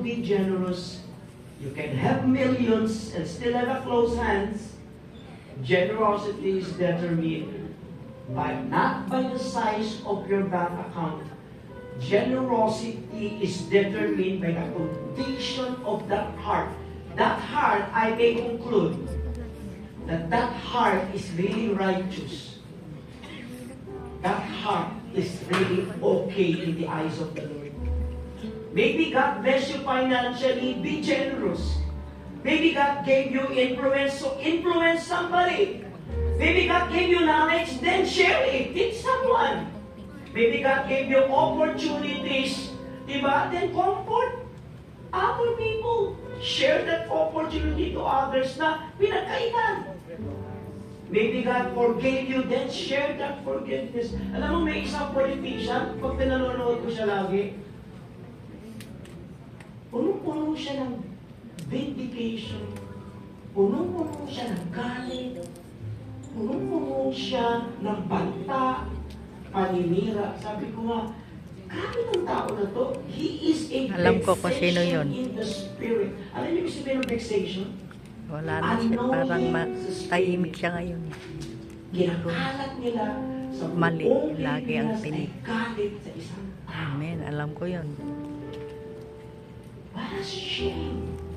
be generous. You can have millions and still have a closed hands. Generosity is determined not by the size of your bank account. Generosity is determined by the condition of that heart. That heart, I may conclude, that heart is really righteous. That heart is really okay in the eyes of the Lord. Maybe God bless you financially, be generous. Maybe God gave you influence, so influence somebody. Maybe God gave you knowledge, then share it, teach someone. Maybe God gave you opportunities, diba? Then comfort other people. Share that opportunity to others na pinagkainan. Maybe God forgave you, then share that forgiveness. Alam mo, may isang politician, pag pinanonood ko siya lagi, punong-puno siya ng vindication, punong-puno siya ng galit, punong-puno siya ng banta, paninira. Sabi ko nga, grabe ng tao na to. He is a Alam ko kung sino yun. in the spirit. Alam niyo kung sabihin ng vexation? Wala na siya, parang tahimik siya ngayon. Ginakalat nila sa Mali, buong lagi ang Pilipinas tinig. ay galit sa isang tao. Amen, alam ko yun. What a shame.